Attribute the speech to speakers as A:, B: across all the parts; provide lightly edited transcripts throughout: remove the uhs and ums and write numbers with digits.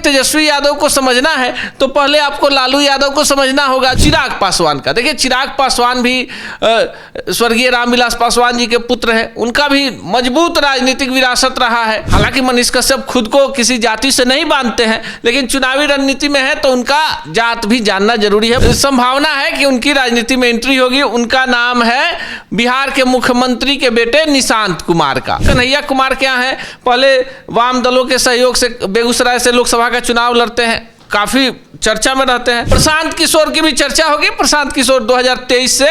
A: तेजस्वी यादव को समझना है तो पहले आपको लालू यादव को समझना होगा, चिराग पासवान का। देखिए चिराग पासवान भी स्वर्गीय रामविलास पासवान जी के पुत्र हैं, उनका भी मजबूत राजनीतिक विरासत रहा है। हालांकि मनीष कश्यप खुद को किसी जाति से नहीं बांधते हैं, लेकिन चुनावी रणनीति में है तो उनका जात भी जानना जरूरी है। संभावना है कि उनकी राजनीति में एंट्री होगी। उनका नाम है बिहार के मुख्यमंत्री के बेटे निशांत कुमार का। कन्हैया कुमार क्या है, पहले वाम दलों के सहयोग से बेगूसराय से लोकसभा का चुनाव लड़ते हैं, काफी चर्चा में रहते हैं। प्रशांत किशोर की भी चर्चा होगी। प्रशांत किशोर 2023 से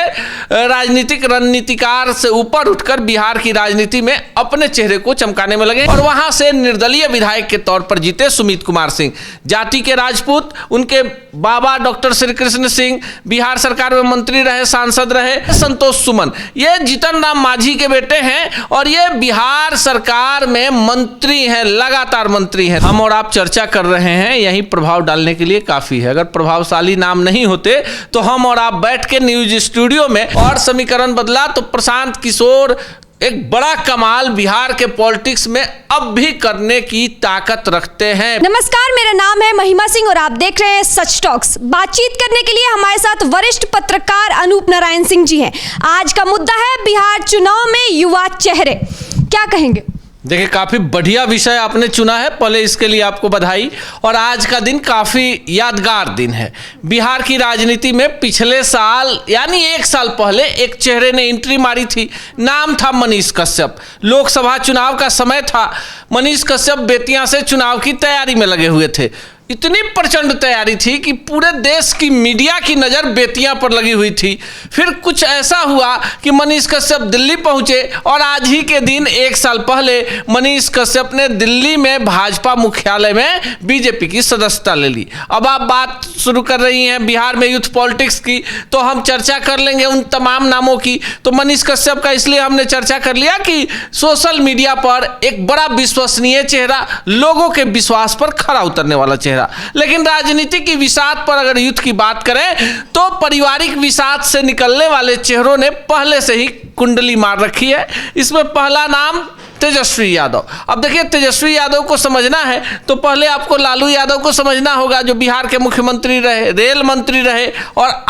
A: राजनीतिक रणनीतिकार से ऊपर उठकर बिहार की राजनीति में अपने चेहरे को चमकाने में लगे और वहां से निर्दलीय विधायक के तौर पर जीते सुमित कुमार सिंह, जाति के राजपूत। उनके बाबा डॉक्टर श्री कृष्ण सिंह बिहार सरकार में मंत्री रहे, सांसद रहे। संतोष सुमन ये जीतन राम मांझी के बेटे हैं और ये बिहार सरकार में मंत्री हैं, लगातार मंत्री हैं। हम और आप चर्चा कर रहे हैं, यही प्रभाव डालने के लिए काफी है। अगर प्रभावशाली नाम नहीं होते तो हम और आप बैठ के न्यूज स्टूडियो में और समीकरण बदला तो प्रशांत किशोर एक बड़ा कमाल बिहार के पॉलिटिक्स में अब भी करने की ताकत रखते हैं।
B: नमस्कार, मेरा नाम है महिमा सिंह और आप देख रहे हैं सच टॉक्स। बातचीत करने के लिए हमारे साथ वरिष्ठ पत्रकार अनूप नारायण सिंह जी हैं। आज का मुद्दा है बिहार चुनाव में युवा चेहरे, क्या कहेंगे?
A: देखिए काफी बढ़िया विषय आपने चुना है, पहले इसके लिए आपको बधाई। और आज का दिन काफी यादगार दिन है। बिहार की राजनीति में पिछले साल यानी 1 साल पहले एक चेहरे ने एंट्री मारी थी, नाम था मनीष कश्यप। लोकसभा चुनाव का समय था, मनीष कश्यप बेतिया से चुनाव की तैयारी में लगे हुए थे। इतनी प्रचंड तैयारी थी कि पूरे देश की मीडिया की नज़र बेतिया पर लगी हुई थी। फिर कुछ ऐसा हुआ कि मनीष कश्यप दिल्ली पहुंचे और आज ही के दिन 1 साल पहले मनीष कश्यप ने दिल्ली में भाजपा मुख्यालय में बीजेपी की सदस्यता ले ली। अब आप बात शुरू कर रही हैं बिहार में यूथ पॉलिटिक्स की, तो हम चर्चा कर लेंगे उन तमाम नामों की। तो मनीष कश्यप का इसलिए हमने चर्चा कर लिया कि सोशल मीडिया पर एक बड़ा विश्वसनीय चेहरा, लोगों के विश्वास पर खरा उतरने वाला चेहरा। लेकिन राजनीति की विषाद पर अगर युद्ध की बात करें तो पारिवारिक विषाद से निकलने वाले चेहरों ने पहले से ही कुंडली मार रखी है। इसमें पहला नाम तेजस्वी यादव। अब देखिए तेजस्वी यादव को समझना है तो पहले आपको लालू यादव को समझना होगा, जो बिहार के मुख्यमंत्री रहे, रेल मंत्री रहे और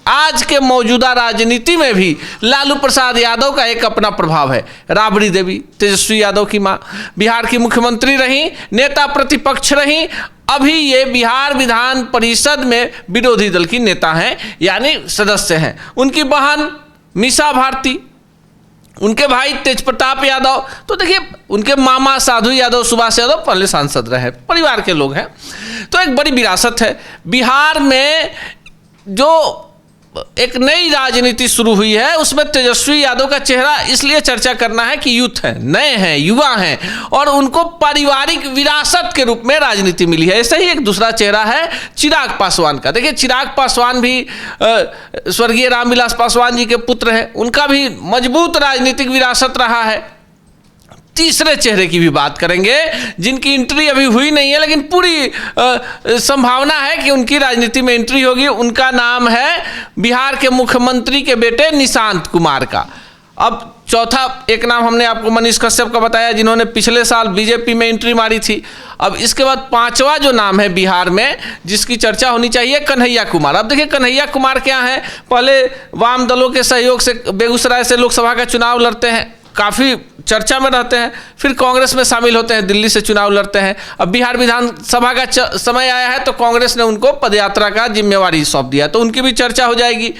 A: आज के मौजूदा राजनीति में भी लालू प्रसाद यादव का एक अपना प्रभाव है। राबड़ी देवी तेजस्वी यादव की मां बिहार की मुख्यमंत्री रही, नेता प्रतिपक्ष रही। अभी ये बिहार विधान परिषद में विरोधी दल की नेता हैं, यानी सदस्य हैं। उनकी बहन मीसा भारती, उनके भाई तेज प्रताप यादव, तो देखिए उनके मामा साधु यादव, सुभाष यादव पहले सांसद रहे, परिवार के लोग हैं। तो एक बड़ी विरासत है। बिहार में जो एक नई राजनीति शुरू हुई है उसमें तेजस्वी यादव का चेहरा इसलिए चर्चा करना है कि यूथ हैं, नए हैं, युवा हैं और उनको पारिवारिक विरासत के रूप में राजनीति मिली है। ऐसे ही एक दूसरा चेहरा है चिराग पासवान का। देखिए चिराग पासवान भी स्वर्गीय रामविलास पासवान जी के पुत्र हैं, उनका भी मजबूत राजनीतिक विरासत रहा है। तीसरे चेहरे की भी बात करेंगे जिनकी एंट्री अभी हुई नहीं है, लेकिन पूरी संभावना है कि उनकी राजनीति में एंट्री होगी। उनका नाम है बिहार के मुख्यमंत्री के बेटे निशांत कुमार का। अब चौथा एक नाम हमने आपको मनीष कश्यप का बताया, जिन्होंने पिछले साल बीजेपी में एंट्री मारी थी। अब इसके बाद 5वां जो नाम है बिहार में जिसकी चर्चा होनी चाहिए, कन्हैया कुमार। अब देखिए कन्हैया कुमार क्या है, पहले वाम दलों के सहयोग से बेगूसराय से लोकसभा का चुनाव लड़ते हैं, काफ़ी चर्चा में रहते हैं। फिर कांग्रेस में शामिल होते हैं, दिल्ली से चुनाव लड़ते हैं। अब बिहार विधानसभा का समय आया है तो कांग्रेस ने उनको पदयात्रा का जिम्मेवारी सौंप दिया, तो उनकी भी चर्चा हो जाएगी।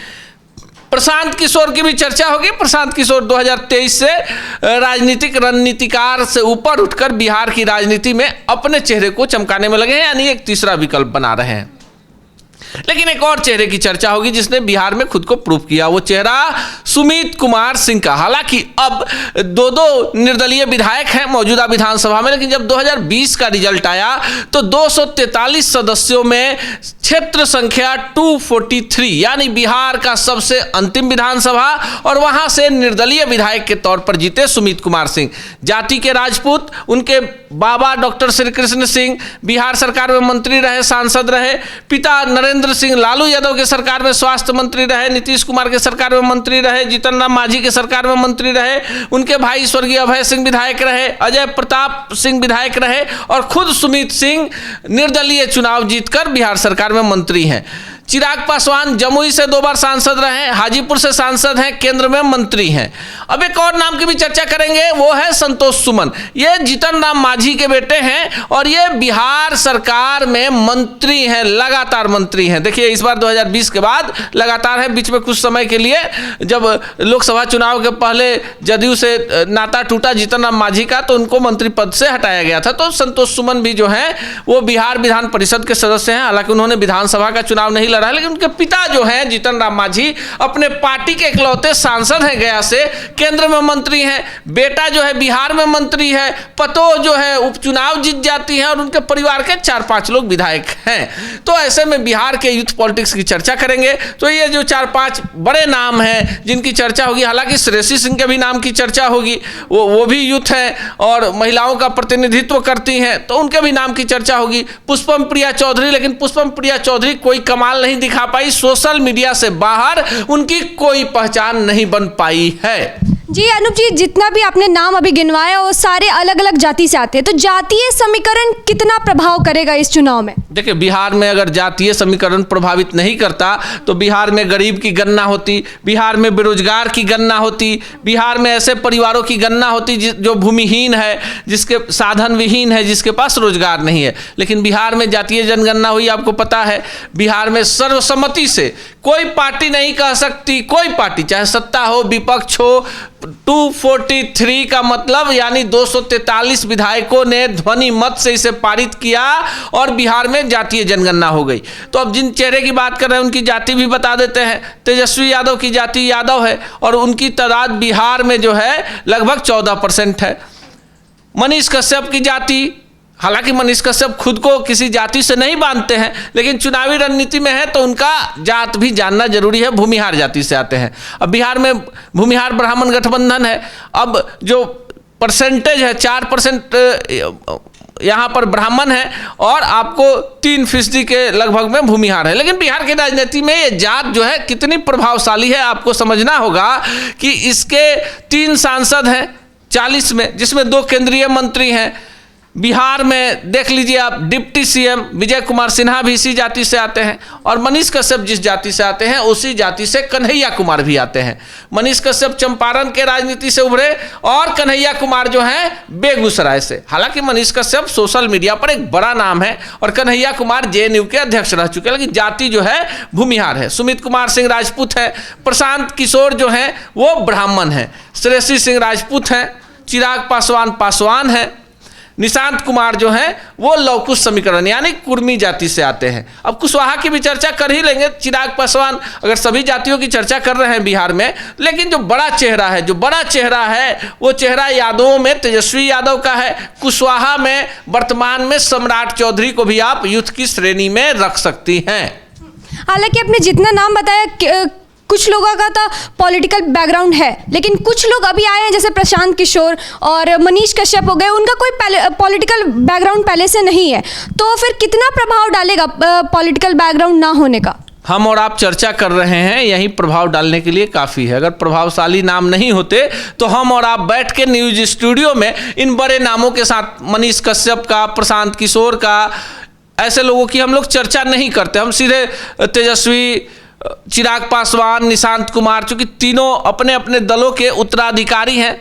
A: प्रशांत किशोर की भी चर्चा होगी। प्रशांत किशोर 2023 से राजनीतिक रणनीतिकार से ऊपर उठकर बिहार की राजनीति में अपने चेहरे को चमकाने में लगे हैं, यानी एक तीसरा विकल्प बना रहे हैं। लेकिन एक और चेहरे की चर्चा होगी जिसने बिहार में खुद को प्रूव किया, वो चेहरा सुमित कुमार सिंह का। हालांकि अब 2 निर्दलीय विधायक हैं मौजूदा विधानसभा में, लेकिन जब 2020 का रिजल्ट आया तो 243 सदस्यों में क्षेत्र संख्या 243 यानी बिहार का सबसे अंतिम विधानसभा, और वहां से निर्दलीय विधायक के तौर पर जीते सुमित कुमार सिंह। जाति के राजपूत, उनके बाबा डॉक्टर श्री कृष्ण सिंह बिहार सरकार में मंत्री रहे, सांसद रहे। पिता नरेंद्र सिंह लालू यादव के सरकार में स्वास्थ्य मंत्री रहे, नीतीश कुमार के सरकार में मंत्री रहे, जीतन राम मांझी के सरकार में मंत्री रहे। उनके भाई स्वर्गीय अभय सिंह विधायक रहे, अजय प्रताप सिंह विधायक रहे, और खुद सुमित सिंह निर्दलीय चुनाव जीतकर बिहार सरकार में मंत्री हैं। चिराग पासवान जमुई से 2 बार सांसद रहे, हाजीपुर से सांसद हैं, केंद्र में मंत्री हैं। अब एक और नाम की भी चर्चा करेंगे, वो है संतोष सुमन। ये जीतन राम मांझी के बेटे हैं और ये बिहार सरकार में मंत्री हैं, लगातार मंत्री हैं। देखिए इस बार 2020 के बाद लगातार है, बीच में कुछ समय के लिए जब लोकसभा चुनाव के पहले जदयू से नाता टूटा जीतन राम मांझी का, तो उनको मंत्री पद से हटाया गया था। तो संतोष सुमन भी जो है वो बिहार विधान परिषद के सदस्य हैं। हालांकि उन्होंने विधानसभा का चुनाव नहीं लड़ा, लेकिन उनके पिता जो हैं जीतन राम मांझी अपने पार्टी के इकलौते सांसद हैं, गया से केंद्र में मंत्री हैं। बेटा जो है बिहार में मंत्री है, पतोह जो है उपचुनाव जीत जाती हैं, और उनके परिवार के 4-5 लोग विधायक हैं। तो ऐसे में बिहार के यूथ पॉलिटिक्स की चर्चा करेंगे तो ये जो 4-5 बड़े नाम हैं जिनकी चर्चा होगी, हालांकि श्रेयसी सिंह के भी नाम की चर्चा होगी, वो भी यूथ हैं और महिलाओं का प्रतिनिधित्व करती हैं, तो उनके भी नाम की चर्चा होगी। पुष्पम प्रिया चौधरी, लेकिन पुष्पम प्रिया चौधरी कोई कमाल नहीं दिखा पाई, सोशल मीडिया से बाहर उनकी कोई पहचान नहीं बन पाई है।
B: जी अनूप जी, जितना भी आपने नाम अभी गिनवाया वो सारे अलग अलग जाति से आते हैं, तो जातीय समीकरण कितना प्रभाव करेगा इस चुनाव में? देखिए
A: बिहार में अगर जातीय समीकरण प्रभावित नहीं करता तो बिहार में गरीब की गणना होती, बिहार में बेरोजगार की गणना होती, बिहार में ऐसे परिवारों की गणना होती जो भूमिहीन है, जिसके साधन विहीन है, जिसके पास रोजगार नहीं है। लेकिन बिहार में जातीय जनगणना हुई, आपको पता है बिहार में सर्वसम्मति से कोई पार्टी नहीं कह सकती, कोई पार्टी चाहे सत्ता हो विपक्ष हो, 243 का मतलब यानी 243 विधायकों ने ध्वनि मत से इसे पारित किया और बिहार में जातीय जनगणना हो गई। तो अब जिन चेहरे की बात कर रहे हैं उनकी जाति भी बता देते हैं। तेजस्वी यादव की जाति यादव है और उनकी तादाद बिहार में जो है लगभग 14% है। मनीष कश्यप की जाति, हालांकि मनीष कश्यप खुद को किसी जाति से नहीं बांधते हैं, लेकिन चुनावी रणनीति में है तो उनका जात भी जानना जरूरी है, भूमिहार जाति से आते हैं। अब बिहार में भूमिहार ब्राह्मण गठबंधन है। अब जो परसेंटेज है 4% यहाँ पर ब्राह्मण है और आपको 3% के लगभग में भूमिहार है। लेकिन बिहार की राजनीति में ये जात जो है कितनी प्रभावशाली है आपको समझना होगा कि इसके 3 सांसद हैं 40 में, जिसमें 2 केंद्रीय मंत्री हैं। बिहार में देख लीजिए आप, डिप्टी सीएम विजय कुमार सिन्हा भी इसी जाति से आते हैं और मनीष कश्यप जिस जाति से आते हैं उसी जाति से कन्हैया कुमार भी आते हैं। मनीष कश्यप चंपारण के राजनीति से उभरे और कन्हैया कुमार जो हैं बेगूसराय से। हालांकि मनीष कश्यप सोशल मीडिया पर एक बड़ा नाम है और कन्हैया कुमार जेएनयू के अध्यक्ष रह चुके हैं, लेकिन जाति जो है भूमिहार है। सुमित कुमार सिंह राजपूत है, प्रशांत किशोर जो हैं वो ब्राह्मण हैं, श्रेयसी सिंह राजपूत हैं, चिराग पासवान है, निशांत कुमार जो हैं वो लवकुश समीकरण यानी कुर्मी जाति से आते हैं। अब कुशवाहा की भी चर्चा कर ही लेंगे। चिराग पासवान, अगर सभी जातियों की चर्चा कर रहे हैं बिहार में, लेकिन जो बड़ा चेहरा है वो चेहरा यादवों में तेजस्वी यादव का है। कुशवाहा में वर्तमान में सम्राट चौधरी को भी आप यूथ की श्रेणी में रख सकती हैं।
B: हालांकि आपने जितना नाम बताया कुछ लोगों का तो पॉलिटिकल बैकग्राउंड है, लेकिन कुछ लोग अभी आए हैं जैसे प्रशांत किशोर और मनीष कश्यप हो गए, उनका कोई पॉलिटिकल बैकग्राउंड पहले से नहीं है, तो फिर कितना प्रभाव डालेगा पॉलिटिकल बैकग्राउंड ना होने का?
A: हम और आप चर्चा कर रहे हैं, यही प्रभाव डालने के लिए काफ़ी है। अगर प्रभावशाली नाम नहीं होते तो हम और आप बैठ के न्यूज स्टूडियो में इन बड़े नामों के साथ, मनीष कश्यप का, प्रशांत किशोर का, ऐसे लोगों की हम लोग चर्चा नहीं करते। हम सीधे तेजस्वी, चिराग पासवान, निशांत कुमार, चूंकि तीनों अपने अपने दलों के उत्तराधिकारी हैं,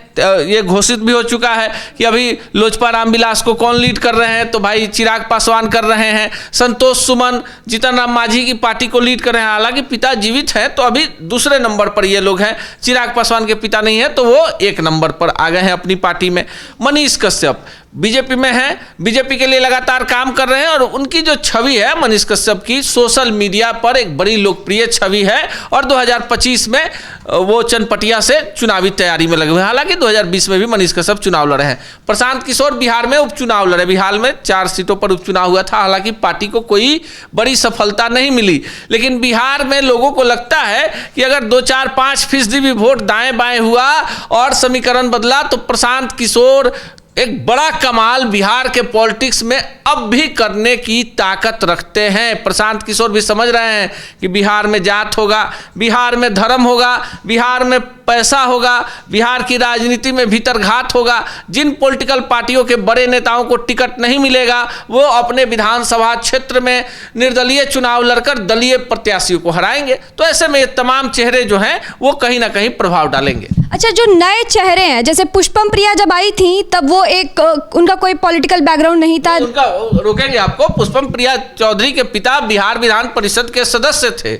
A: ये घोषित भी हो चुका है कि अभी लोजपा रामविलास को कौन लीड कर रहे हैं, तो भाई चिराग पासवान कर रहे हैं। संतोष सुमन जीतन राम मांझी की पार्टी को लीड कर रहे हैं, हालांकि पिता जीवित हैं तो अभी दूसरे नंबर पर ये लोग हैं। चिराग पासवान के पिता नहीं है तो वो 1 नंबर पर आ गए हैं अपनी पार्टी में। मनीष कश्यप बीजेपी में हैं, बीजेपी के लिए लगातार काम कर रहे हैं और उनकी जो छवि है मनीष कश्यप की सोशल मीडिया पर एक बड़ी लोकप्रिय छवि है और 2025 में वो चनपटिया से चुनावी तैयारी में लगे हुए हैं। हालांकि 2020 में भी मनीष कश्यप चुनाव लड़े हैं। प्रशांत किशोर बिहार में उपचुनाव लड़े, बिहार में 4 सीटों पर उपचुनाव हुआ था। हालांकि पार्टी को कोई बड़ी सफलता नहीं मिली, लेकिन बिहार में लोगों को लगता है कि अगर 2-4-5% भी वोट दाएं बाएं हुआ और समीकरण बदला तो प्रशांत किशोर एक बड़ा कमाल बिहार के पॉलिटिक्स में अब भी करने की ताकत रखते हैं। प्रशांत किशोर भी समझ रहे हैं कि बिहार में जात होगा, बिहार में धर्म होगा, बिहार में पैसा होगा, बिहार की राजनीति में भीतरघात होगा। जिन पॉलिटिकल पार्टियों के बड़े नेताओं को टिकट नहीं मिलेगा वो अपने विधानसभा क्षेत्र में निर्दलीय चुनाव लड़कर दलीय प्रत्याशियों को हराएंगे। तो ऐसे में ये तमाम चेहरे जो हैं वो कहीं ना कहीं प्रभाव डालेंगे।
B: अच्छा, जो नए चेहरे हैं, जैसे पुष्पम प्रिया जब आई थी तब वो एक उनका कोई पॉलिटिकल बैकग्राउंड नहीं था।
A: उनका रोकेंगे आपको, पुष्पम प्रिया चौधरी के पिता बिहार विधान परिषद के सदस्य थे।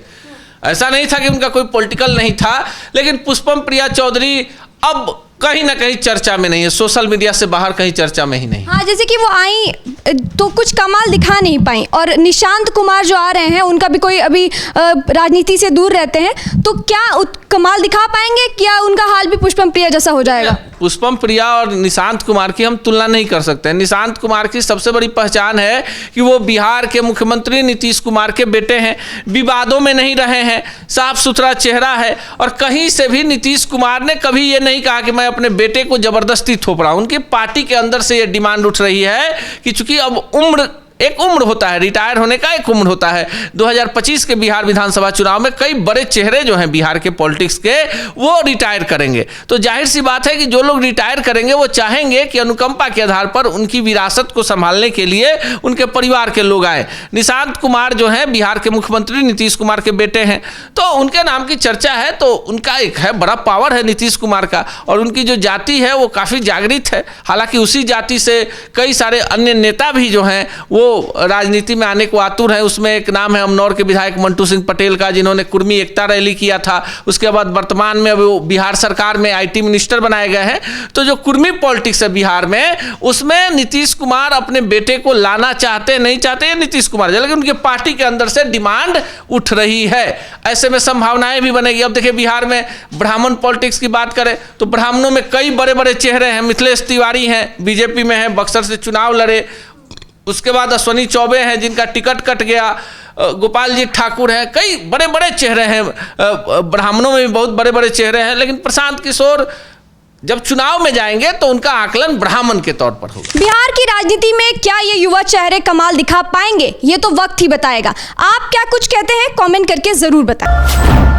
A: ऐसा नहीं था कि उनका कोई पॉलिटिकल नहीं था, लेकिन पुष्पम प्रिया चौधरी अब कहीं ना कहीं चर्चा में नहीं है, सोशल मीडिया से बाहर कहीं चर्चा में ही नहीं।
B: हाँ, जैसे कि वो आई तो कुछ कमाल दिखा नहीं पाई और निशांत कुमार जो आ रहे हैं उनका भी कोई अभी राजनीति से दूर रहते हैं, तो क्या कमाल दिखा पाएंगे? क्या उनका हाल भी पुष्पम प्रिया जैसा हो जाएगा?
A: पुष्पम प्रिया और निशांत कुमार की हम तुलना नहीं कर सकते। निशांत कुमार की सबसे बड़ी पहचान है कि वो बिहार के मुख्यमंत्री नीतीश कुमार के बेटे हैं, विवादों में नहीं रहे हैं, साफ सुथरा चेहरा है और कहीं से भी नीतीश कुमार ने कभी ये नहीं कहा कि मैं अपने बेटे को जबरदस्ती थोप रहा हूं। उनकी पार्टी के अंदर से ये डिमांड उठ रही है कि चूंकि अब एक उम्र होता है, रिटायर होने का एक उम्र होता है। 2025 के बिहार विधानसभा चुनाव में कई बड़े चेहरे जो हैं बिहार के पॉलिटिक्स के वो रिटायर करेंगे। तो जाहिर सी बात है कि जो लोग रिटायर करेंगे वो चाहेंगे कि अनुकंपा के आधार पर उनकी विरासत को संभालने के लिए उनके परिवार के लोग आए। निशांत कुमार जो हैं बिहार के मुख्यमंत्री नीतीश कुमार के बेटे हैं, तो उनके नाम की चर्चा है। तो उनका एक है बड़ा पावर है नीतीश कुमार का और उनकी जो जाति है वो काफ़ी जागृत है। हालांकि उसी जाति से कई सारे अन्य नेता भी जो हैं वो राजनीति में आने को आतुर है। उसमें एक नाम है अमनौर के विधायक मंटू सिंह पटेल का, जिन्होंने कुर्मी एकता रैली किया था। उसके बाद वर्तमान में वो बिहार सरकार में IT मिनिस्टर बनाए गए हैं। तो जो कुर्मी पॉलिटिक्स है बिहार में, उसमें नीतीश कुमार अपने बेटे को लाना चाहते नहीं चाहते नीतीश कुमार, लेकिन उनके पार्टी के अंदर से डिमांड उठ रही है। ऐसे में संभावनाएं भी बनेगी। अब देखिए बिहार में ब्राह्मण पॉलिटिक्स की बात करें तो ब्राह्मणों में कई बड़े बड़े चेहरे हैं। मिथिलेश तिवारी हैं, बीजेपी में हैं, बक्सर से चुनाव लड़े। उसके बाद अश्वनी चौबे हैं जिनका टिकट कट गया, गोपाल जी ठाकुर हैं, कई बड़े बड़े चेहरे हैं। ब्राह्मणों में भी बहुत बड़े बड़े चेहरे हैं। लेकिन प्रशांत किशोर जब चुनाव में जाएंगे तो उनका आकलन ब्राह्मण के तौर पर होगा।
B: बिहार की राजनीति में क्या ये युवा चेहरे कमाल दिखा पाएंगे? ये तो वक्त ही बताएगा। आप क्या कुछ कहते हैं? कमेंट करके जरूर बताएं।